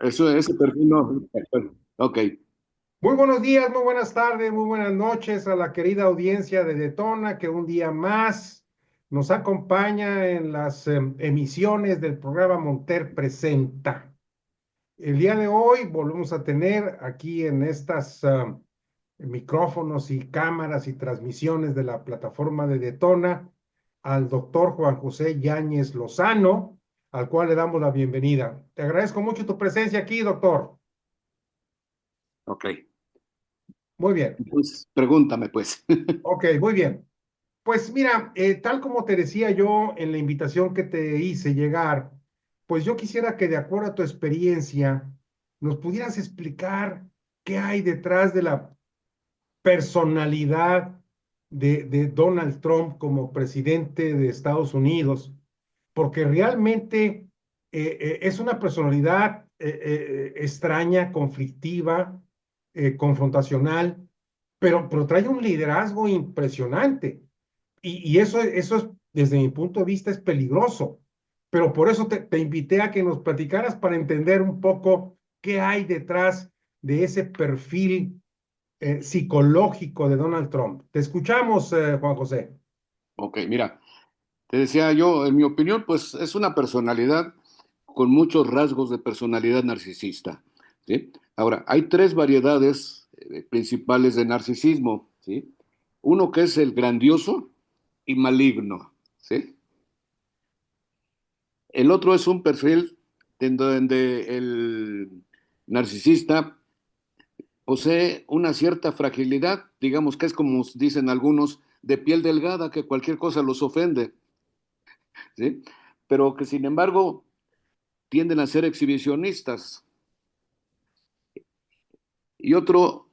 Eso, ese perfil no. Ok, Muy buenos días, muy buenas tardes, muy buenas noches a la querida audiencia de Detona que un día más nos acompaña en las emisiones del programa Monter Presenta. El día de hoy volvemos a tener aquí en estas micrófonos y cámaras y transmisiones de la plataforma de Detona al doctor Juan José Yáñez Lozano, al cual le damos la bienvenida. Te agradezco mucho tu presencia aquí, doctor. ok. Muy bien. Pues pregúntame, pues. Ok, muy bien. Pues mira, tal como te decía yo en la invitación que te hice llegar, pues yo quisiera que de acuerdo a tu experiencia nos pudieras explicar qué hay detrás de la personalidad de Donald Trump como presidente de Estados Unidos, porque realmente es una personalidad extraña, conflictiva, confrontacional, pero trae un liderazgo impresionante. Y eso es, desde mi punto de vista, es peligroso. Pero por eso te invité a que nos platicaras para entender un poco qué hay detrás de ese perfil psicológico de Donald Trump. Te escuchamos, Juan José. Ok, mira, te decía yo, en mi opinión, pues es una personalidad con muchos rasgos de personalidad narcisista, ¿sí? Ahora, hay tres variedades principales de narcisismo, ¿sí? Uno que es el grandioso y maligno, ¿sí? El otro es un perfil en donde el narcisista posee una cierta fragilidad, digamos que es como dicen algunos, de piel delgada, que cualquier cosa los ofende, ¿sí? Pero que sin embargo tienden a ser exhibicionistas. Y otra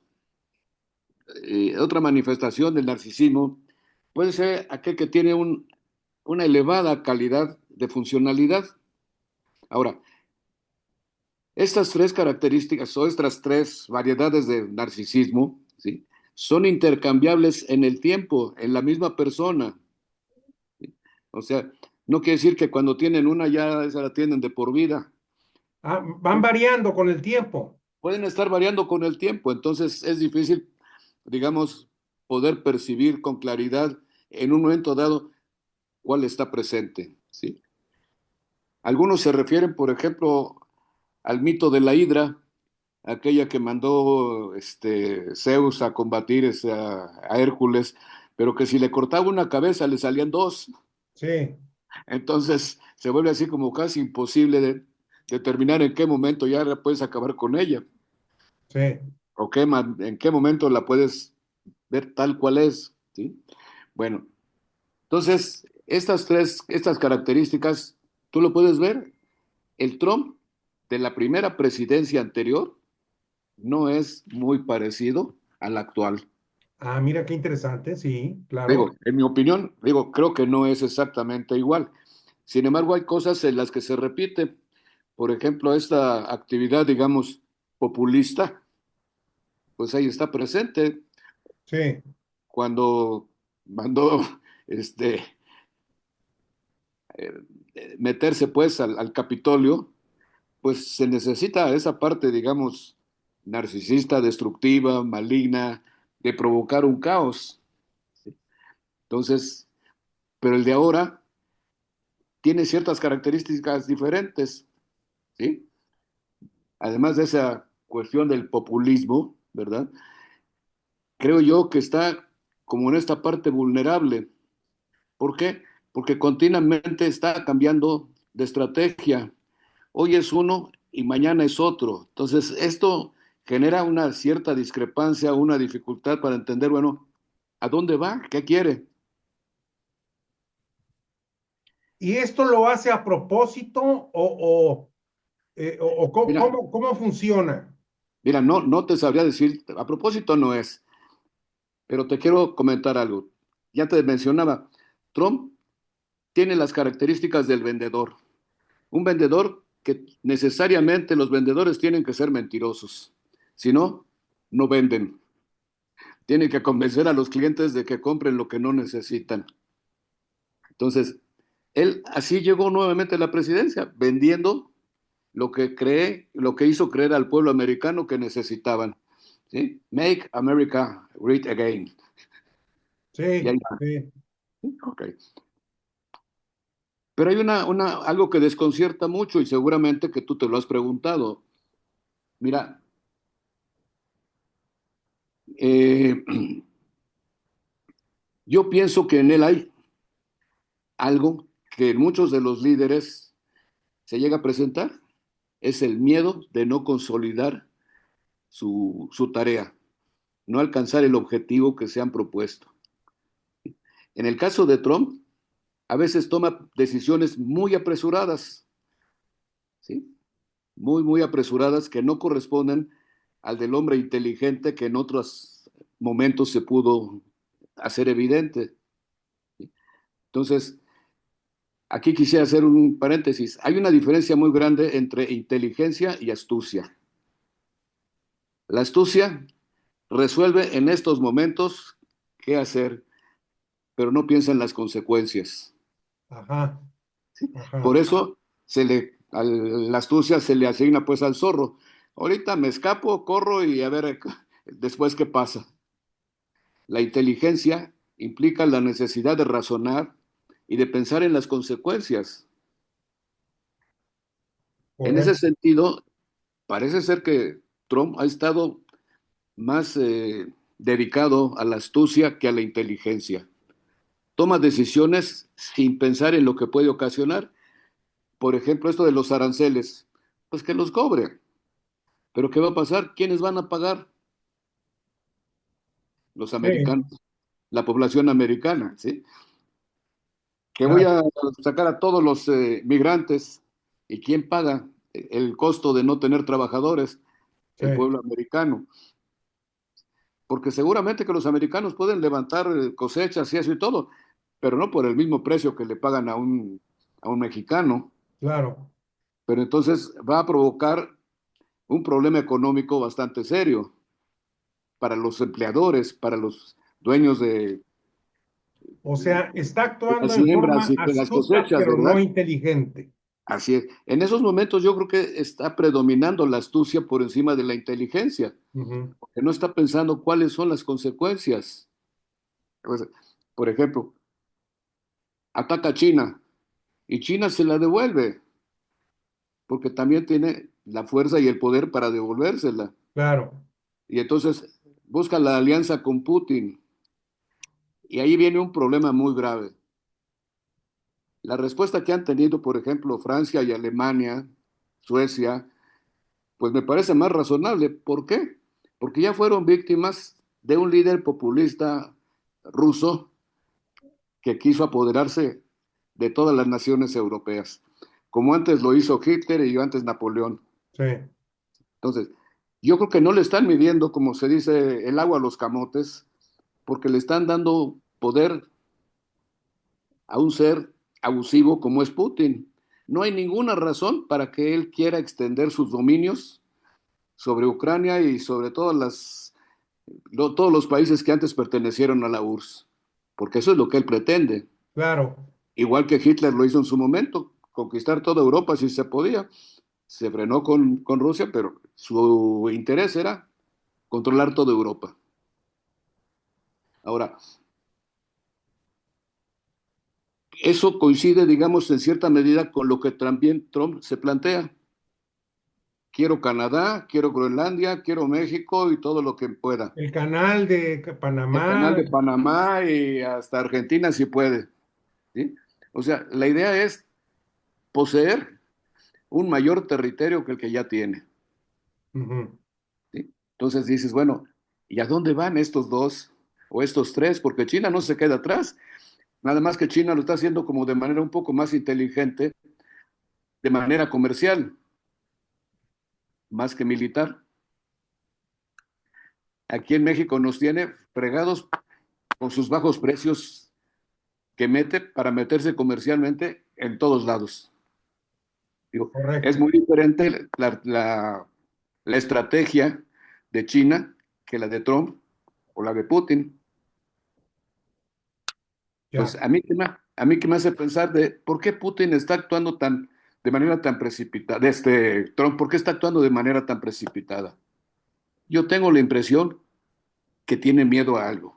manifestación del narcisismo puede ser aquel que tiene una elevada calidad de funcionalidad. Ahora, estas tres características o estas tres variedades de narcisismo, ¿sí? Son intercambiables en el tiempo, en la misma persona. O sea, no quiere decir que cuando tienen una ya esa la tienen de por vida. Ah, van variando con el tiempo. Pueden estar variando con el tiempo, entonces es difícil, digamos, poder percibir con claridad en un momento dado cuál está presente, ¿sí? Algunos se refieren, por ejemplo, al mito de la Hidra, aquella que mandó Zeus a combatir a Hércules, pero que si le cortaba una cabeza le salían dos. Sí, Entonces se vuelve así como casi imposible de determinar en qué momento ya la puedes acabar con ella, sí. o en qué momento la puedes ver tal cual es, ¿sí? Bueno, entonces estas características, tú lo puedes ver, el Trump de la primera presidencia anterior no es muy parecido al actual. Ah, mira qué interesante, sí, Digo, claro. en mi opinión, digo, creo que no es exactamente igual. Sin embargo, hay cosas en las que se repite. Por ejemplo, esta actividad, digamos, populista, pues ahí está presente. Sí. Cuando mandó este, meterse pues al Capitolio, pues se necesita esa parte, digamos, narcisista, destructiva, maligna, de provocar un caos. Entonces, pero el de ahora tiene ciertas características diferentes, ¿sí? Además de esa cuestión del populismo, ¿verdad? Creo yo que está como en esta parte vulnerable. ¿Por qué? Porque continuamente está cambiando de estrategia. Hoy es uno y mañana es otro. Entonces, esto genera una cierta discrepancia, una dificultad para entender, bueno, ¿a dónde va? ¿Qué quiere? ¿Y esto lo hace a propósito o Mira, cómo funciona? mira, no te sabría decir, a propósito no es, pero te quiero comentar algo. Ya te mencionaba, Trump tiene las características del vendedor. Un vendedor que necesariamente los vendedores tienen que ser mentirosos. Si no, no venden. Tienen que convencer a los clientes de que compren lo que no necesitan. Entonces, él así llegó nuevamente a la presidencia, vendiendo, lo que hizo creer al pueblo americano que necesitaban. ¿Sí? Make America Great Again. Y ahí Sí, va. sí. Ok. Pero hay algo que desconcierta mucho y seguramente que tú te lo has preguntado. Mira, eh, yo pienso que en él hay algo que en muchos de los líderes se llega a presentar, es el miedo de no consolidar su tarea, no alcanzar el objetivo que se han propuesto. En el caso de Trump, a veces toma decisiones muy apresuradas, ¿sí? Muy apresuradas que no corresponden al del hombre inteligente que en otros momentos se pudo hacer evidente. ¿Sí? Entonces, aquí quisiera hacer un paréntesis. Hay una diferencia muy grande entre inteligencia y astucia. La astucia resuelve en estos momentos qué hacer, pero no piensa en las consecuencias. Ajá, ¿Sí? Por ajá. eso a la astucia se le asigna pues al zorro. Ahorita me escapo, corro y a ver después qué pasa. La inteligencia implica la necesidad de razonar y de pensar en las consecuencias. En ese Correcto. sentido, parece ser que Trump ha estado más dedicado a la astucia que a la inteligencia. Toma decisiones sin pensar en lo que puede ocasionar. Por ejemplo, esto de los aranceles, pues que los cobre. Pero ¿qué va a pasar? ¿Quiénes van a pagar? Los Sí, americanos, la población americana, ¿sí? Que voy claro, a sacar a todos los migrantes. ¿Y quién paga el costo de no tener trabajadores? sí, El pueblo americano. Porque seguramente que los americanos pueden levantar cosechas y eso y todo, pero no por el mismo precio que le pagan a un mexicano. claro. Pero entonces va a provocar un problema económico bastante serio para los empleadores, para los dueños O sea, está de actuando las en siembras forma y de las astuta, cosechas, pero no ¿verdad? inteligente. Así es. En esos momentos yo creo que está predominando la astucia por encima de la inteligencia, Ujú. porque no está pensando cuáles son las consecuencias. Pues, por ejemplo, ataca a China y China se la devuelve, porque también tiene la fuerza y el poder para devolvérsela. Claro, Y entonces busca la alianza con Putin. Y ahí viene un problema muy grave. La respuesta que han tenido, por ejemplo, Francia y Alemania, Suecia, pues me parece más razonable. ¿Por qué? Porque ya fueron víctimas de un líder populista ruso que quiso apoderarse de todas las naciones europeas, como antes lo hizo Hitler y antes Napoleón. sí. Entonces, yo creo que no le están midiendo, como se dice, el agua a los camotes, porque le están dando poder a un ser abusivo como es Putin. No hay ninguna razón para que él quiera extender sus dominios sobre Ucrania y sobre todos los países que antes pertenecieron a la URSS, porque eso es lo que él pretende. Claro. Igual que Hitler lo hizo en su momento, conquistar toda Europa si se podía. Se frenó con Rusia, pero su interés era controlar toda Europa. Ahora, eso coincide, digamos, en cierta medida con lo que también Trump se plantea. Quiero Canadá, quiero Groenlandia, quiero México y todo lo que pueda. El canal de El Panamá, canal de Panamá y hasta Argentina si puede. ¿Sí? O sea, la idea es poseer un mayor territorio que el que ya tiene. ujú, ¿Sí? Entonces dices, bueno, ¿y a dónde van estos dos o estos tres? Porque China no se queda atrás. Nada más que China lo está haciendo como de manera un poco más inteligente, de manera comercial, más que militar. Aquí en México nos tiene fregados con sus bajos precios que mete para meterse comercialmente en todos lados. Digo, es correcto. muy diferente la estrategia de China que la de Trump o la de Putin. Ya. Entonces, a mí que me hace pensar de por qué Putin está actuando tan, de manera tan precipitada, de Trump, ¿por qué está actuando de manera tan precipitada? Yo tengo la impresión que tiene miedo a algo,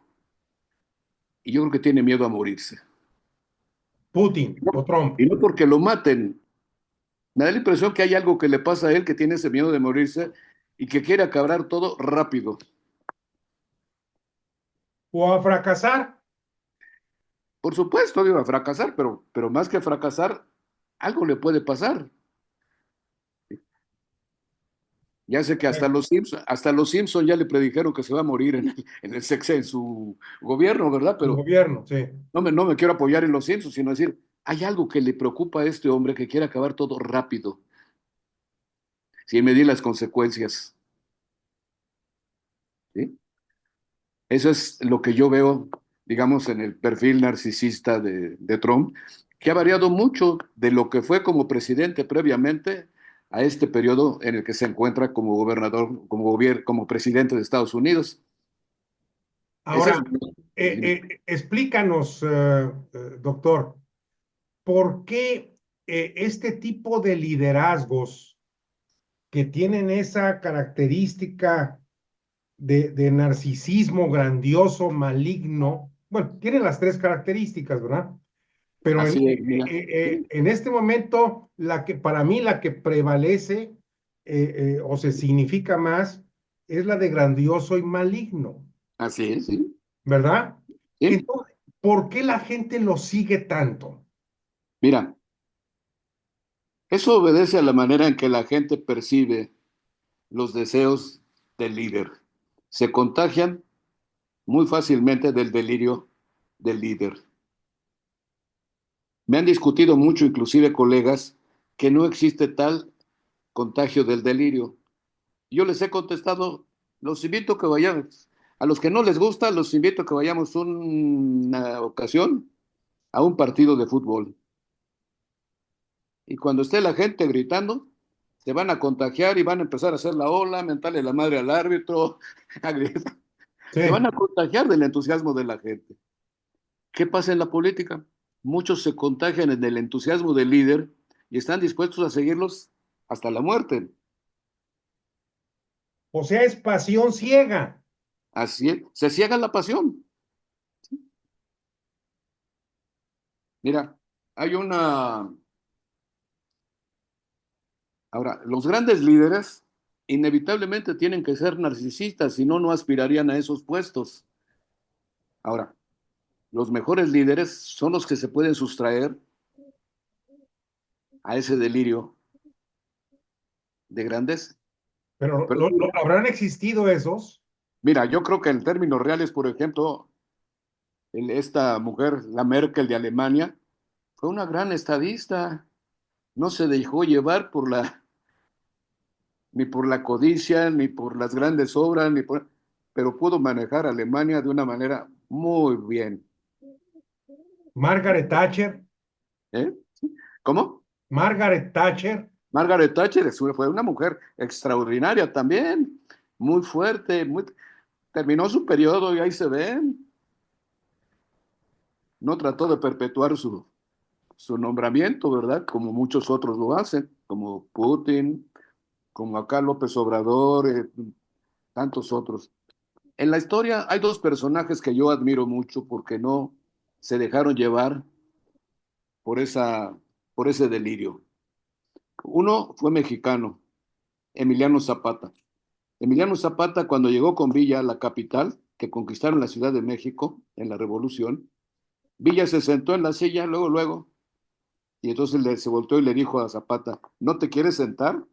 y yo creo que tiene miedo a morirse. Putin o Trump. Y no porque lo maten, me da la impresión que hay algo que le pasa a él que tiene ese miedo de morirse y que quiere acabar todo rápido. O a fracasar. Por supuesto, iba a fracasar, pero más que fracasar, algo le puede pasar. Ya sé que hasta los Simpson ya le predijeron que se va a morir en su gobierno, ¿verdad? El Pero gobierno, sí. no me quiero apoyar en los Simpsons, sino decir, hay algo que le preocupa a este hombre que quiere acabar todo rápido, sin medir las consecuencias. ¿Sí? Eso es lo que yo veo, digamos, en el perfil narcisista de Trump, que ha variado mucho de lo que fue como presidente previamente a este periodo en el que se encuentra como gobernador, como presidente de Estados Unidos. Ese es... Ahora, Dime. explícanos, doctor, ¿por qué este tipo de liderazgos que tienen esa característica de narcisismo grandioso, maligno, bueno, tienen las tres características, ¿verdad? Pero Así es, mira. en este momento, la que para mí la que prevalece o se significa más es la de grandioso y maligno, Así es, sí. ¿verdad? Sí. Entonces, ¿por qué la gente lo sigue tanto? Mira, eso obedece a la manera en que la gente percibe los deseos del líder. Se contagian muy fácilmente del delirio del líder. Me han discutido mucho, inclusive colegas, que no existe tal contagio del delirio. Yo les he contestado, los invito a que vayamos, a los que no les gusta, los invito a que vayamos una ocasión a un partido de fútbol. Y cuando esté la gente gritando, se van a contagiar y van a empezar a hacer la ola, mentarle la madre al árbitro, a gritar. Sí, Se van a contagiar del entusiasmo de la gente. ¿Qué pasa en la política? Muchos se contagian en el entusiasmo del líder y están dispuestos a seguirlos hasta la muerte. o sea, es pasión ciega. Así es, se ciega la pasión. Mira, hay una... Ahora, los grandes líderes inevitablemente tienen que ser narcisistas, si no, no aspirarían a esos puestos. Ahora, los mejores líderes son los que se pueden sustraer a ese delirio de grandeza. Pero Pero ¿habrán existido esos? mira, yo creo que en términos reales, por ejemplo, esta mujer, la Merkel de Alemania, fue una gran estadista. No se dejó llevar ni por la codicia, ni por las grandes obras, pero pudo manejar a Alemania de una manera muy bien. Margaret Thatcher, ¿Eh? ¿Cómo? Margaret Thatcher. Margaret Thatcher fue una mujer extraordinaria también, muy fuerte, terminó su periodo y ahí se ven. No trató de perpetuar su nombramiento, ¿verdad? Como muchos otros lo hacen, como Putin, como acá López Obrador, tantos otros. En la historia hay dos personajes que yo admiro mucho porque no se dejaron llevar por por ese delirio. Uno fue mexicano, Emiliano Zapata. Emiliano Zapata, cuando llegó con Villa a la capital, que conquistaron la Ciudad de México en la Revolución, Villa se sentó en la silla, luego, y entonces se volteó y le dijo a Zapata, ¿no te quieres sentar?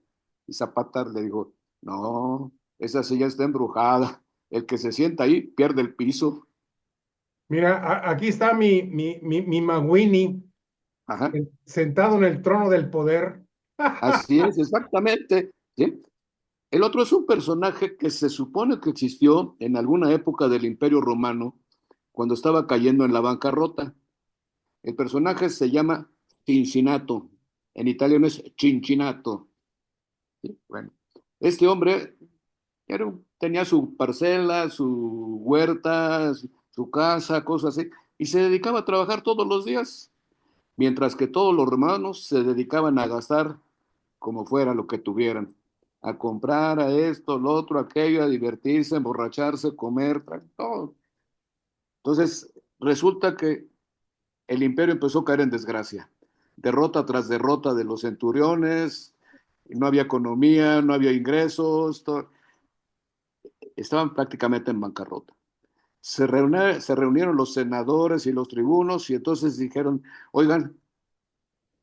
Y Zapata le dijo, no, esa silla está embrujada, el que se sienta ahí pierde el piso. Mira, aquí está mi Maguini Ajá, sentado en el trono del poder. así es, exactamente. ¿Sí? El otro es un personaje que se supone que existió en alguna época del Imperio Romano, cuando estaba cayendo en la bancarrota. El personaje se llama Cincinnato, en italiano es Cincinnato. ¿Sí? Bueno, este hombre tenía su parcela, su huerta, su casa, cosas así, y se dedicaba a trabajar todos los días. mientras que todos los romanos se dedicaban a gastar como fuera lo que tuvieran, a comprar a esto, lo otro, aquello, a divertirse, emborracharse, comer, todo. Entonces, resulta que el imperio empezó a caer en desgracia, derrota tras derrota de los centuriones, no había economía, no había ingresos, estaban prácticamente en bancarrota. Se reunieron los senadores y los tribunos y entonces dijeron, oigan,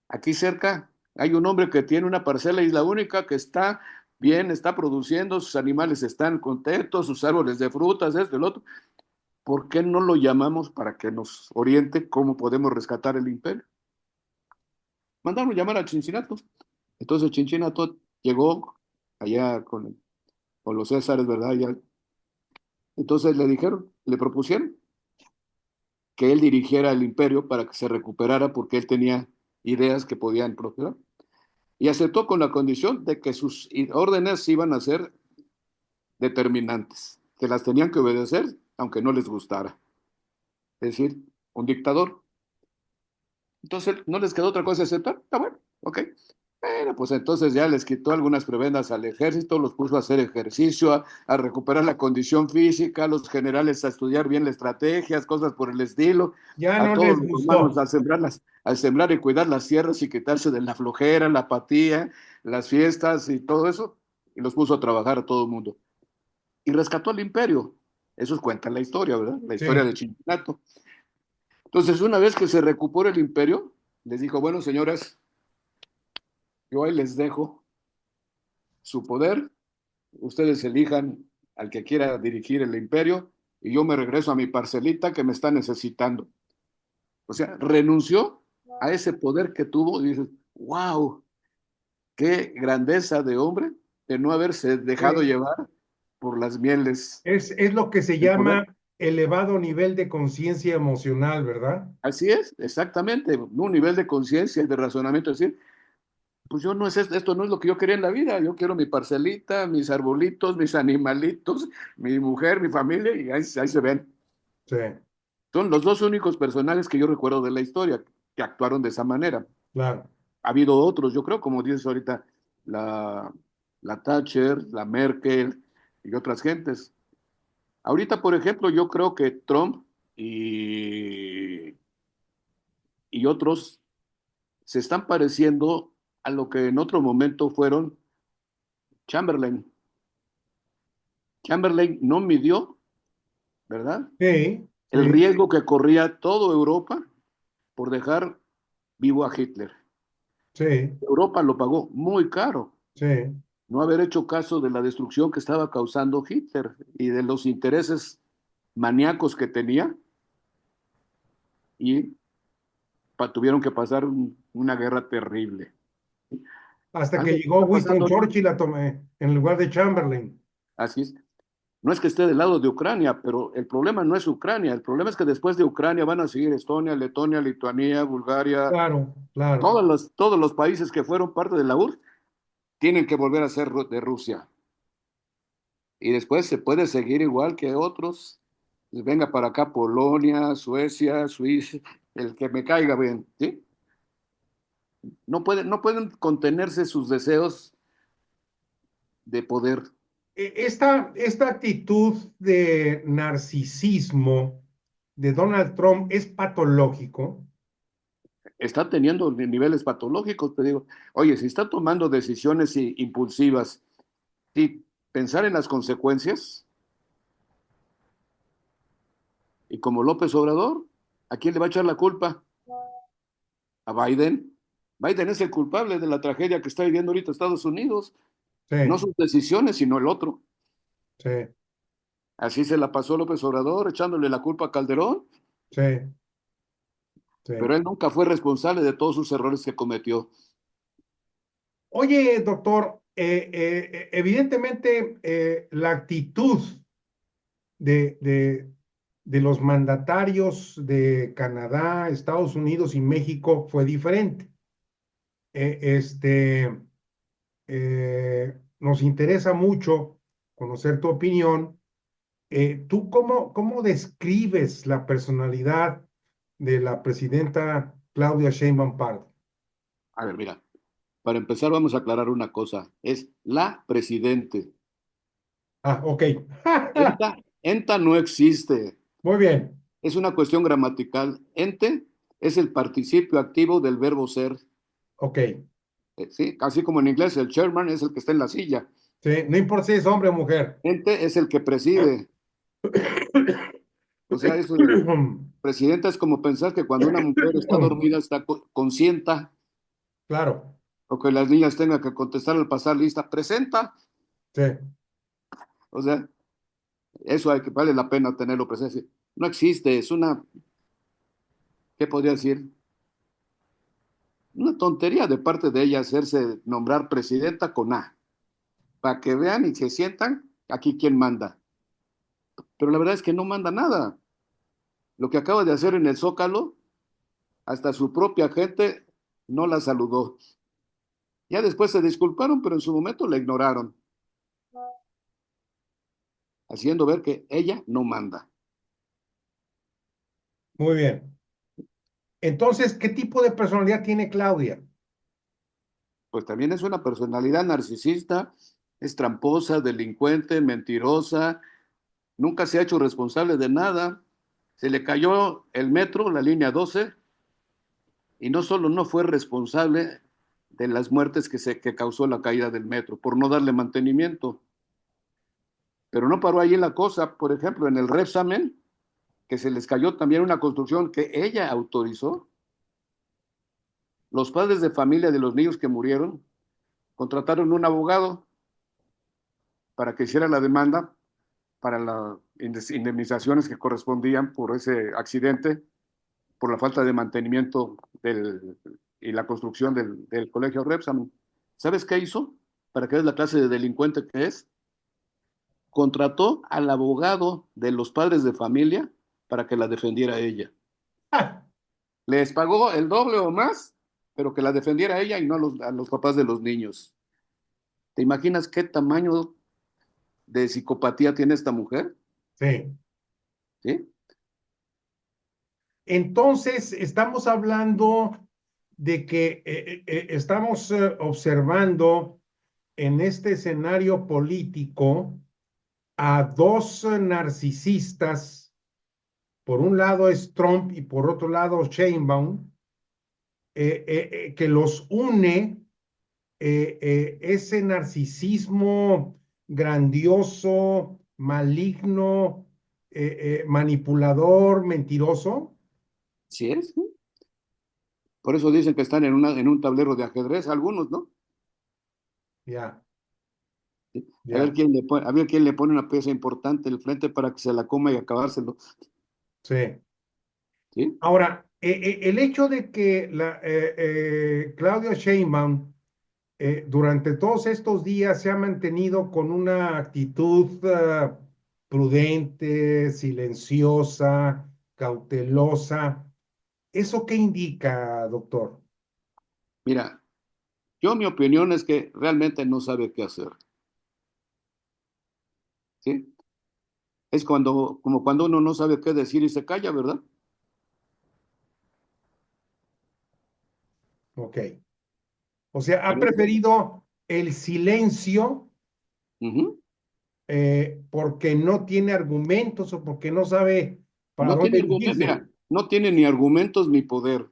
aquí cerca hay un hombre que tiene una parcela y es la única que está bien, está produciendo, sus animales están contentos, sus árboles de frutas, esto, el otro. ¿Por qué no lo llamamos para que nos oriente cómo podemos rescatar el imperio? Mandaron llamar a Chinchinato. Entonces Chinchinato llegó allá con los Césares, ¿verdad? Entonces le dijeron, le propusieron que él dirigiera el imperio para que se recuperara porque él tenía ideas que podían prosperar. Y aceptó con la condición de que sus órdenes iban a ser determinantes, que las tenían que obedecer aunque no les gustara. Es decir, un dictador. Entonces no les quedó otra cosa aceptar. Está bueno, ok. Bueno, pues entonces ya les quitó algunas prebendas al ejército, los puso a hacer ejercicio, a recuperar la condición física, a los generales a estudiar bien las estrategias, cosas por el estilo, Ya a no todos les los humanos gustó. a sembrar y cuidar las tierras y quitarse de la flojera, la apatía, las fiestas y todo eso, y los puso a trabajar a todo el mundo. Y rescató al imperio. Eso cuenta la historia, ¿verdad? La historia Sí, de Chinchinato. Entonces, una vez que se recuperó el imperio, les dijo, bueno, señoras, yo ahí les dejo su poder, ustedes elijan al que quiera dirigir el imperio y yo me regreso a mi parcelita que me está necesitando. O sea, renunció a ese poder que tuvo y dices, wow, qué grandeza de hombre de no haberse dejado sí. llevar por las mieles Es lo que se del poder. llama elevado nivel de conciencia emocional, ¿verdad? Así es, exactamente, un nivel de conciencia y de razonamiento, es decir, pues yo no es esto no es lo que yo quería en la vida, yo quiero mi parcelita, mis arbolitos, mis animalitos, mi mujer, mi familia, y ahí se ven. Sí, Son los dos únicos personajes que yo recuerdo de la historia que actuaron de esa manera. claro. Ha habido otros, yo creo, como dices ahorita, la, la Thatcher, la Merkel y otras gentes. Ahorita, por ejemplo, yo creo que Trump y otros se están pareciendo a lo que en otro momento fueron Chamberlain. Chamberlain no midió, ¿verdad? Sí, El sí, riesgo que corría toda Europa por dejar vivo a Hitler. sí, Europa lo pagó muy caro, sí. no haber hecho caso de la destrucción que estaba causando Hitler y de los intereses maníacos que tenía y tuvieron que pasar una guerra terrible. Hasta que Algo que llegó está Winston pasando ahorita. Churchill a tomar en lugar de Chamberlain. Así es. No es que esté del lado de Ucrania, pero el problema no es Ucrania. El problema es que después de Ucrania van a seguir Estonia, Letonia, Lituania, Bulgaria, Claro, claro. todos los países que fueron parte de la URSS tienen que volver a ser de Rusia. Y después se puede seguir igual que otros. Pues venga para acá Polonia, Suecia, Suiza, el que me caiga bien, ¿sí? No pueden contenerse sus deseos de poder. Esta actitud de narcisismo de Donald Trump es patológico. Está teniendo niveles patológicos, te digo, oye, si está tomando decisiones impulsivas, sí, pensar en las consecuencias, y como López Obrador, ¿a quién le va a echar la culpa? ¿A Biden? Biden es el culpable de la tragedia que está viviendo ahorita Estados Unidos, Sí, no sus decisiones, sino el otro. sí, Así se la pasó López Obrador, echándole la culpa a Calderón, sí, sí. pero él nunca fue responsable de todos sus errores que cometió. Oye, doctor, evidentemente la actitud de, de, de los mandatarios de Canadá, Estados Unidos y México fue diferente. Eh, este, Nos interesa mucho conocer tu opinión. ¿Tú cómo describes la personalidad de la presidenta Claudia Sheinbaum Pardo? A ver, mira, para empezar vamos a aclarar una cosa. Es la presidente. Ah, ok. Enta no existe. Muy bien. Es una cuestión gramatical. Ente es el participio activo del verbo ser. Ok. ¿Sí? Así como en inglés el chairman es el que está en la silla. Sí, no importa si es hombre o mujer. Ente es el que preside. O sea, eso, presidenta es como pensar que cuando una mujer está dormida está conscienta Claro, o que las niñas tengan que contestar al pasar lista, presenta. sí, O sea, eso hay que vale la pena tenerlo presente. No existe, es una, ¿qué podría decir? Una tontería de parte de ella hacerse nombrar presidenta con A, para que vean y se sientan aquí quién manda. Pero la verdad es que no manda nada. Lo que acaba de hacer en el Zócalo, hasta su propia gente no la saludó. Ya después se disculparon, pero en su momento la ignoraron, haciendo ver que ella no manda. muy bien. Entonces, ¿qué tipo de personalidad tiene Claudia? Pues también es una personalidad narcisista, es tramposa, delincuente, mentirosa, nunca se ha hecho responsable de nada. Se le cayó el metro, la línea 12, y no solo no fue responsable de las muertes que causó la caída del metro, por no darle mantenimiento. Pero no paró ahí la cosa. Por ejemplo, en el Repsamen, que se les cayó también una construcción que ella autorizó, los padres de familia de los niños que murieron contrataron un abogado para que hiciera la demanda para las indemnizaciones que correspondían por ese accidente, por la falta de mantenimiento y la construcción del colegio Repsamen. ¿Sabes qué hizo? Para que veas la clase de delincuente que es. Contrató al abogado de los padres de familia para que la defendiera ella. Ah, Les pagó el doble o más, pero que la defendiera ella y no a los papás de los niños. ¿Te imaginas qué tamaño de psicopatía tiene esta mujer? sí. ¿Sí? Entonces, estamos hablando de que estamos observando en este escenario político a dos narcisistas. Por un lado es Trump y por otro lado Sheinbaum, que los une ese narcisismo grandioso, maligno, manipulador, mentiroso. Sí es. ¿Sí? Por eso dicen que están en un tablero de ajedrez, algunos, ¿no? Ya, ¿Sí? ya, A ver quién le pone una pieza importante en el frente para que se la coma y acabárselo. sí. ¿Sí? Ahora, el hecho de que Claudia Sheinbaum durante todos estos días se ha mantenido con una actitud prudente, silenciosa, cautelosa. ¿Eso qué indica, doctor? Mira, mi opinión es que realmente no sabe qué hacer. ¿Sí? Es como cuando uno no sabe qué decir y se calla, ¿verdad? Ok. O sea, ha Pero eso, preferido el silencio ujú. porque no tiene argumentos o porque no sabe para No tiene dónde argumentos, dirigirse. mira, no tiene ni argumentos ni poder.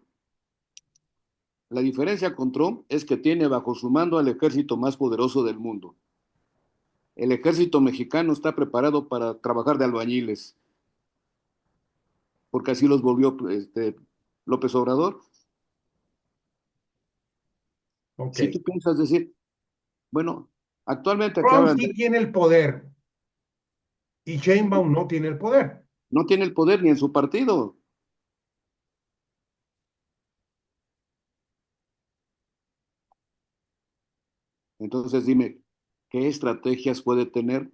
La diferencia con Trump es que tiene bajo su mando al ejército más poderoso del mundo. El ejército mexicano está preparado para trabajar de albañiles, porque así los volvió López Obrador. Ok. Si tú piensas decir, bueno, actualmente Trump acaban sí de, tiene el poder y Sheinbaum no tiene el poder. no tiene el poder ni en su partido. Entonces dime, ¿qué estrategias puede tener?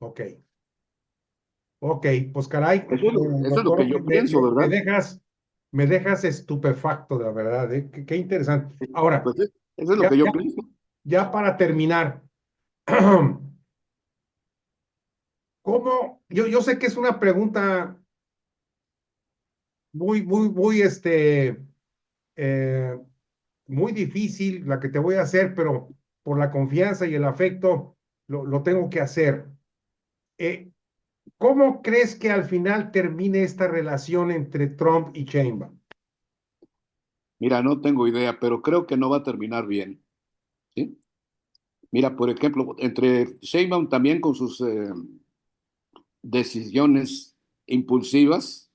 Ok. Ok, pues caray, Eso es lo que doctor, yo pienso, ¿verdad? me dejas estupefacto, de la verdad, ¿eh? Qué interesante. Ahora, Pues eso es lo ya, que yo ya, pienso. ya para terminar, ¿cómo? Yo sé que es una pregunta eh, muy difícil la que te voy a hacer, pero por la confianza y el afecto lo tengo que hacer. Eh, ¿Cómo crees que al final termine esta relación entre Trump y Sheinbaum? Mira, no tengo idea, pero creo que no va a terminar bien, ¿sí? Mira, por ejemplo, entre Sheinbaum también con sus decisiones impulsivas,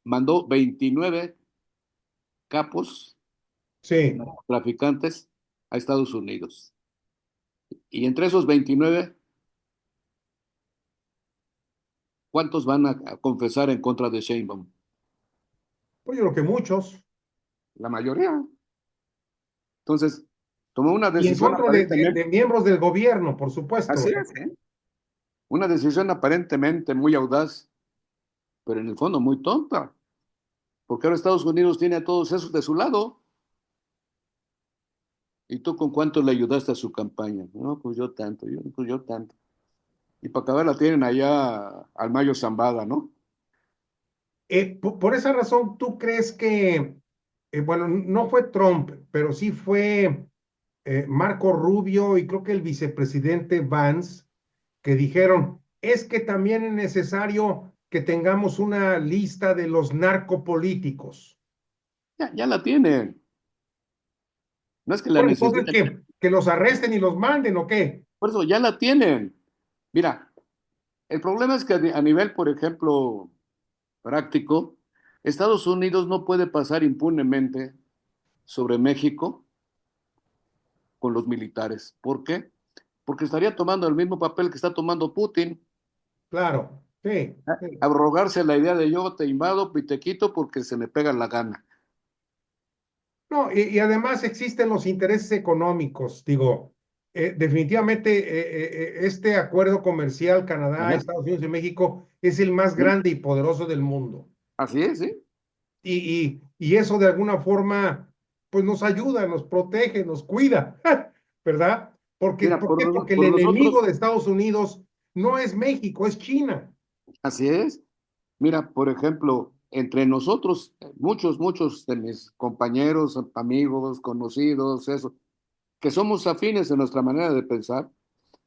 mandó 29 capos Sí, traficantes a Estados Unidos. Y entre esos 29, ¿cuántos van a confesar en contra de Sheinbaum? pues yo creo que muchos. La mayoría. Entonces, tomó una Y en decisión contra aparentemente, de miembros del gobierno, por así supuesto. es, ¿eh? Una decisión aparentemente muy audaz, pero en el fondo muy tonta, porque ahora Estados Unidos tiene a todos esos de su lado. ¿Y tú con cuánto le ayudaste a su campaña? No, pues yo tanto, pues yo tanto. Y para acabar la tienen allá al Mayo Zambada, ¿no? Por esa razón, ¿tú crees que, bueno, no fue Trump, pero sí fue Marco Rubio y creo que el vicepresidente Vance, que dijeron, es que también es necesario que tengamos una lista de los narcopolíticos? Ya la tienen. No es que la Bueno, entonces necesiten, que los arresten y los manden, ¿o qué? por eso ya la tienen. Mira, el problema es que a nivel, por ejemplo, práctico, Estados Unidos no puede pasar impunemente sobre México con los militares. ¿Por qué? Porque estaría tomando el mismo papel que está tomando Putin, Claro, sí, sí. abrogarse la idea de yo te invado y te quito porque se me pega la gana. No, y además existen los intereses económicos, digo, definitivamente este acuerdo comercial Canadá, Ajá. Estados Unidos y México es el más Sí, grande y poderoso del mundo. así es, sí. Y eso de alguna forma, pues nos ayuda, nos protege, nos cuida, ¿verdad? Mira, ¿Por qué? Porque el por enemigo nosotros, de Estados Unidos no es México, es China. así es. Mira, por ejemplo, entre nosotros, muchos de mis compañeros, amigos, conocidos, eso, que somos afines en nuestra manera de pensar,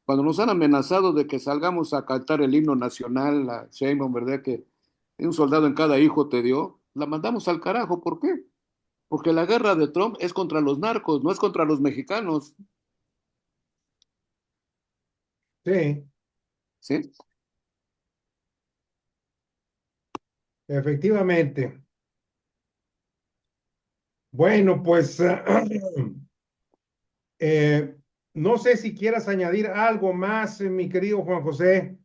cuando nos han amenazado de que salgamos a cantar el himno nacional, a Sheinbaum, ¿verdad? Que un soldado en cada hijo te dio, la mandamos al carajo. ¿Por qué? Porque la guerra de Trump es contra los narcos, no es contra los mexicanos, Sí, ¿sí? efectivamente. Bueno, pues Eh, no sé si quieras añadir algo más, mi querido Juan José.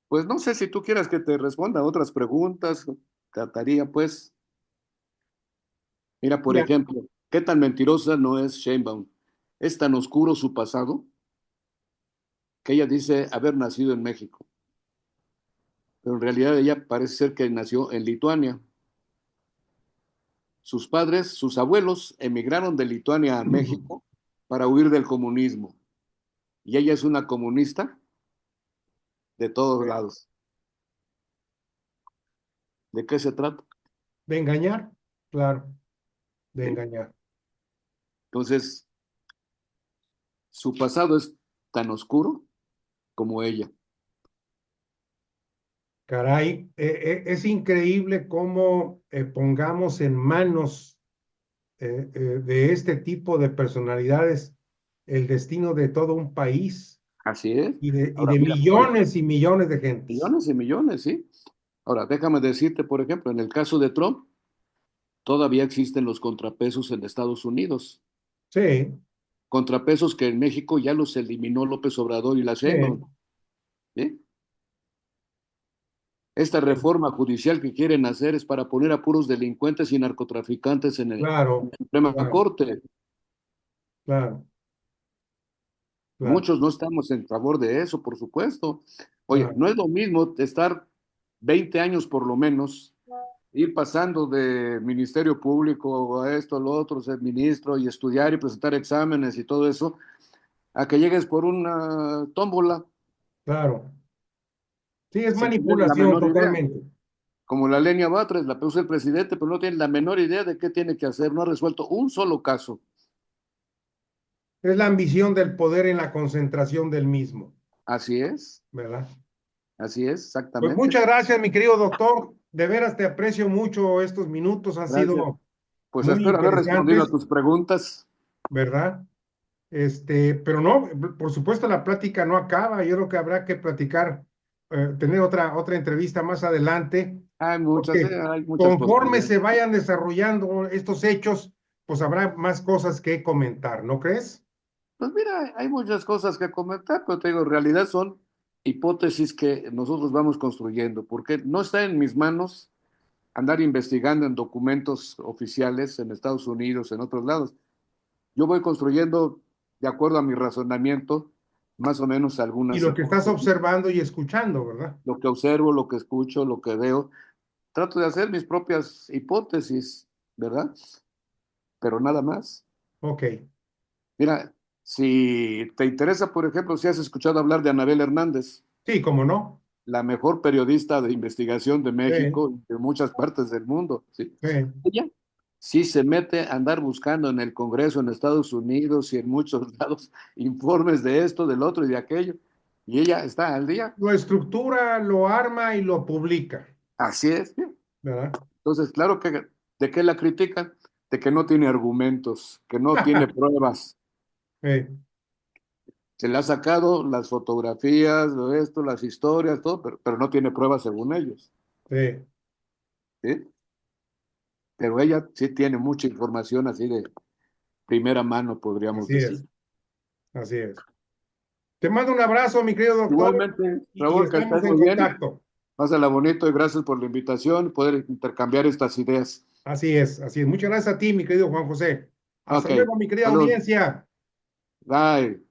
Pues no sé si tú quieras que te responda a otras preguntas, trataría, pues, mira, por Mira, ejemplo, ¿qué tan mentirosa no es Sheinbaum? Es tan oscuro su pasado que ella dice haber nacido en México, pero en realidad ella parece ser que nació en Lituania. Sus padres, sus abuelos, emigraron de Lituania a México para huir del comunismo. Y ella es una comunista de todos lados. ¿De qué se trata? de engañar, claro, de ¿Sí? engañar. Entonces, su pasado es tan oscuro como ella. Caray, es increíble cómo pongamos en manos de este tipo de personalidades el destino de todo un país Así es. y Ahora, de mira, millones y millones de gentes. millones y millones, ¿sí? Ahora, déjame decirte, por ejemplo, en el caso de Trump, todavía existen los contrapesos en Estados Unidos. Sí, Contrapesos que en México ya los eliminó López Obrador y la Sheinbaum, sí, ¿sí? Esta sí, reforma judicial que quieren hacer es para poner a puros delincuentes y narcotraficantes en claro, la Suprema claro, Corte. claro, claro, Muchos no estamos en favor de eso, por supuesto. Oye, claro, no es lo mismo estar 20 años por lo menos, ir pasando de Ministerio Público a esto, a lo otro, ser ministro y estudiar y presentar exámenes y todo eso, a que llegues por una tómbola claro. Sí, es sin tener la manipulación menor idea. totalmente. como la Lenia Batres, la puso el presidente, pero no tiene la menor idea de qué tiene que hacer, no ha resuelto un solo caso. Es la ambición del poder en la concentración del mismo, ¿verdad? Así es, Pues exactamente. muchas gracias, mi querido doctor. De veras te aprecio mucho estos minutos, han Gracias. sido Pues muy espero haber respondido a interesantes, tus preguntas. ¿verdad? Pero no, por supuesto la plática no acaba. Yo creo que habrá que platicar, tener otra entrevista más adelante, porque Hay muchas conforme posibilidades. se vayan desarrollando estos hechos, pues habrá más cosas que comentar, ¿no crees? Pues mira, hay muchas cosas que comentar, pero te digo, en realidad son hipótesis que nosotros vamos construyendo, porque no está en mis manos andar investigando en documentos oficiales en Estados Unidos, en otros lados. Yo voy construyendo, de acuerdo a mi razonamiento, más o menos Y algunas lo que estás hipótesis, observando y escuchando, ¿verdad? lo que observo, lo que escucho, lo que veo. Trato de hacer mis propias hipótesis, ¿verdad? Pero nada más. Ok, Mira, si te interesa, por ejemplo, si has escuchado hablar de Anabel Hernández, sí, cómo no. la mejor periodista de investigación de Sí, México y de muchas partes del mundo, ¿sí? sí, Ella sí se mete a andar buscando en el Congreso, en Estados Unidos y en muchos lados informes de esto, del otro y de aquello. Y ella está al día. lo estructura, lo arma y lo publica, Así es, ¿sí? ¿verdad? Entonces, claro que, ¿de qué la critican? De que no tiene argumentos, que no tiene pruebas. Sí, Se le ha sacado las fotografías, lo esto, las historias, todo, pero no tiene pruebas según ellos, sí, ¿sí? Pero ella sí tiene mucha información así de primera mano, podríamos así decir. es, así es. Te mando un abrazo, mi querido doctor, Igualmente, y Raúl, que estamos estés en muy bien. contacto. Pásala bonito y gracias por la invitación y poder intercambiar estas ideas. Así es, así es. Muchas gracias a ti, mi querido Juan José. Hasta Ok, luego, mi querida salud. audiencia. Bye.